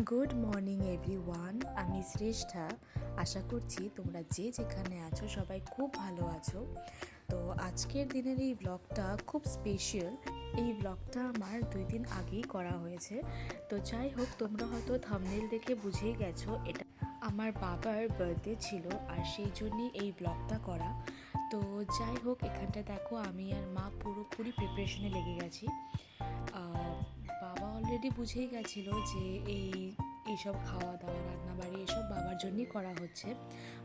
Good morning everyone, আমি শ্রেষ্ঠা। আশা করছি তোমরা যে যেখানে আছো সবাই খুব ভালো আছো। তো আজকের দিনের এই ব্লগটা খুব স্পেশাল। এই ব্লগটা আমার 2 দিন আগেই করা হয়েছে। তো যাই হোক, তোমরা হয়তো থাম্বনেল দেখে বুঝেই গেছো এটা আমার বাবার বার্থডে ছিল, আর সেই জন্যই এই ব্লগটা করা। তো যাই হোক, এখানটা দেখো আমি আর মা পুরোপুরি প্রিপারেশনে লেগে গেছি। বাবা অলরেডি বুঝেই গেছিলো যে এইসব খাওয়া দাওয়া রান্নাবাড়ি এসব বাবার জন্যই করা হচ্ছে,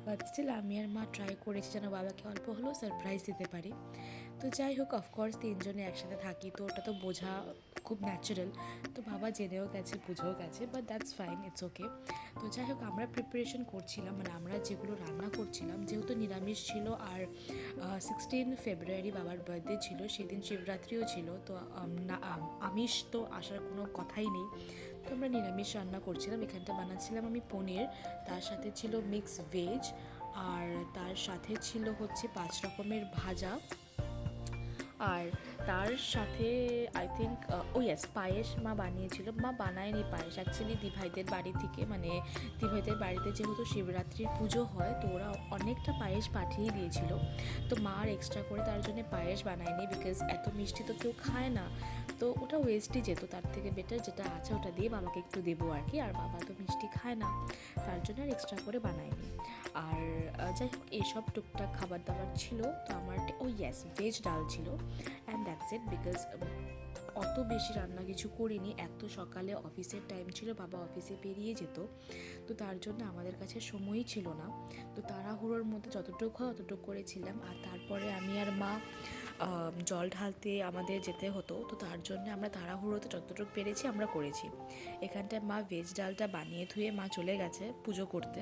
বাট স্টিল আমি আর মা ট্রাই করেছি যেন বাবাকে অল্প হলেও সারপ্রাইজ দিতে পারি। তো যাই হোক, অফকোর্স 3জনে একসাথে থাকি তো ওটা তো বোঝা খুব ন্যাচারাল। তো বাবা জেনেও গেছে, বুঝেও গেছে, but that's fine, it's okay. তো যাই হোক, আমরা প্রিপারেশন করছিলাম, মানে আমরা যেগুলো রান্না করছিলাম, যেহেতু নিরামিষ ছিল আর 16 ফেব্রুয়ারি বাবার বার্থডে ছিল, সেদিন শিবরাত্রিও ছিল, তো আমিষ তো আসার কোনো কথাই নেই। তো আমরা নিরামিষ রান্না করছিলাম। এখানটা বানাচ্ছিলাম আমি পনির, তার সাথে ছিল মিক্স ভেজ, আর তার সাথে ছিল হচ্ছে 5 রকমের ভাজা, আর তার সাথে আই থিঙ্ক ইয়েস পায়েস মা বানিয়েছিল। মা বানায়নি পায়েস, অ্যাকচুয়ালি দিভাইদের বাড়ি থেকে, মানে দিভাইদের বাড়িতে যেহেতু শিবরাত্রির পুজো হয় তো ওরা অনেকটা পায়েস পাঠিয়ে দিয়েছিল। তো মা আর এক্সট্রা করে তার জন্য পায়েস বানায়নি, বিকজ এত মিষ্টি তো কেউ খায় না, তো ওটা ওয়েস্টই যেত। তার থেকে বেটার যেটা আছে ওটা দিয়ে বাবাকে একটু দেবো আর কি, আর বাবা তো মিষ্টি খায় না, তার জন্য আর এক্সট্রা করে বানায়নি। আর যাই হোক, এইসব টুকটাক খাবার দাবার ছিল। তো আমার ইয়েস ভেজ ডাল ছিল, অ্যান্ড দ্যাটস ইট, বিকজ অত বেশি রান্না কিছু করিনি। এত সকালে অফিসের টাইম ছিল, বাবা অফিসে বেরিয়ে যেত, তো তার জন্য আমাদের কাছে সময়ই ছিল না। তো তাড়াহুড়োর মধ্যে যতটুকু হয় ততটুকু করেছিলাম। আর তারপরে আমি আর মা জল ঢালতে আমাদের যেতে হতো, তো তার জন্য আমরা তাড়াহুড়োতে যতটুকু পেরেছি আমরা করেছি। এখানটায় মা ভেজ ডালটা বানিয়ে ধুয়ে মা চলে গেছে পুজো করতে,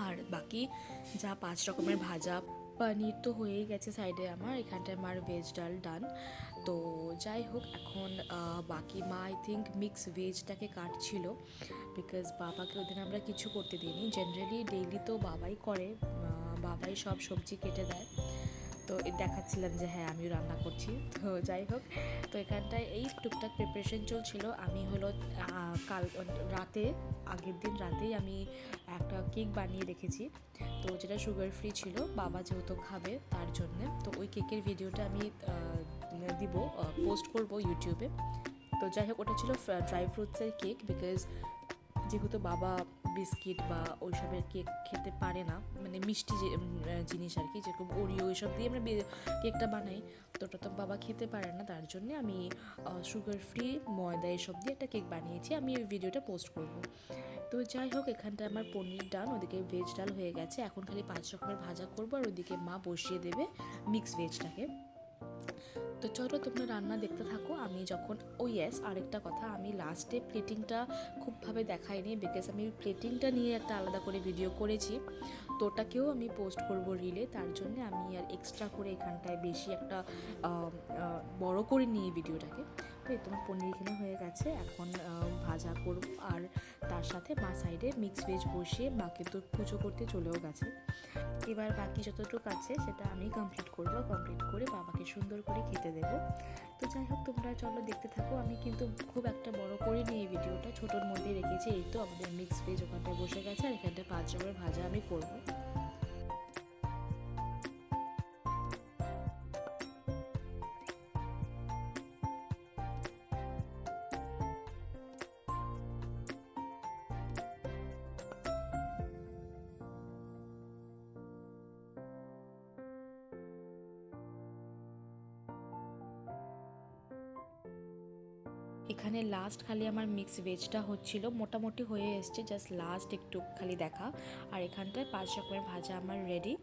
আর বাকি যা 5 রকমের ভাজা, পনির তো হয়েই গেছে সাইডে আমার। এখানটায় আমার ভেজ ডাল ডান। তো যাই হোক, এখন বাকি মা আই থিঙ্ক মিক্স ভেজটাকে কাটছিল, বিকজ বাবাকে ওদিন আমরা কিছু করতে দিইনি। জেনারেলি ডেইলি তো বাবাই করে, বাবাই সব সবজি কেটে দেয়। তো দেখাচ্ছিলাম যে হ্যাঁ আমিও রান্না করছি। তো যাই হোক, তো এখানটায় এই টুকটাক প্রিপারেশন চলছিল। আমি হলো কাল রাতে, আগের দিন রাতেই আমি একটা কেক বানিয়ে রেখেছি, তো যেটা সুগার ফ্রি ছিল, বাবা যেহেতু খাবে তার জন্যে। তো ওই কেকের ভিডিওটা আমি দিব, পোস্ট করব ইউটিউবে। তো যাই হোক, ওটা ছিল ড্রাই ফ্রুটসের কেক, বিকজ যেহেতু বাবা বিস্কিট বা ওইসবের কেক খেতে পারে না, মানে মিষ্টি যে জিনিস আর কি, যেরকম ওরিও এসব দিয়ে আমরা কেকটা বানাই, তো ওটা তো বাবা খেতে পারে না, তার জন্য আমি সুগার ফ্রি ময়দা এসব দিয়ে একটা কেক বানিয়েছি। আমি ওই ভিডিওটা পোস্ট করব। তো যাই হোক, এখানটা আমার পনির ডাল, ওদিকে ভেজ ডাল হয়ে গেছে। এখন খালি 5 রকমের ভাজা করবো, আর ওইদিকে মা বসিয়ে দেবে মিক্স ভেজটাকে। তো চলো তোমরা রান্না দেখতে থাকো। আমি যখন ইয়েস আরেকটা কথা, আমি লাস্টে প্লেটিংটা খুবভাবে দেখাইনি, বিকজ আমি প্লেটিংটা নিয়ে একটা আলাদা করে ভিডিও করেছি, তো ওটাকেও আমি পোস্ট করব রিলে, তার জন্য আমি আর এক্সট্রা করে এখানটায় বেশি একটা বড় করে নিয়ে ভিডিওটাকে। তো এই তোমার পনির এখানে হয়ে গেছে, এখন ভাজা করব, আর তার সাথে মা সাইডে মিক্স ভেজ বসিয়ে বাকি তো পুজো করতে চলেও গেছে। এবার বাকি যতটুকু আছে সেটা আমি কমপ্লিট করব, কমপ্লিট করে বাবাকে সুন্দর করে খেতে দেবো। তো যাই হোক, তোমরা চলো দেখতে থাকো। আমি কিন্তু খুব একটা বড় করে নিয়ে এই ভিডিওটা ছোটোর মধ্যে রেখেছি। এই তো আমাদের মিক্স ভেজ ওখানটায় বসে গেছে, আর এখানটায় 5 রকমের ভাজা আমি করবো। এখানে লাস্ট খালি আমার মিক্স ভেজটা হচ্ছিল, মোটামুটি হয়ে এসছে, জাস্ট লাস্ট একটু খালি দেখা। আর এখানটায় 5 রকমের ভাজা আমার রেডি।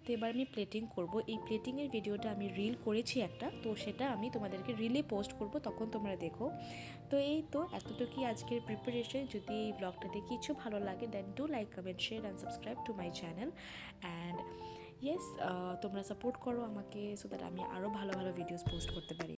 তো এবার আমি প্লেটিং করব। এই প্লেটিংয়ের ভিডিওটা আমি রিল করেছি একটা, তো সেটা আমি তোমাদেরকে রিলে পোস্ট করব, তখন তোমরা দেখো। তো এই তো এতটুকুই আজকের প্রিপারেশন। যদি এই ব্লগটাতে কিছু ভালো লাগে, then do like, comment, share and subscribe to my channel. And yes, তোমরা সাপোর্ট করো আমাকে, সো দ্যাট আমি আরও ভালো ভালো ভিডিওস পোস্ট করতে পারি।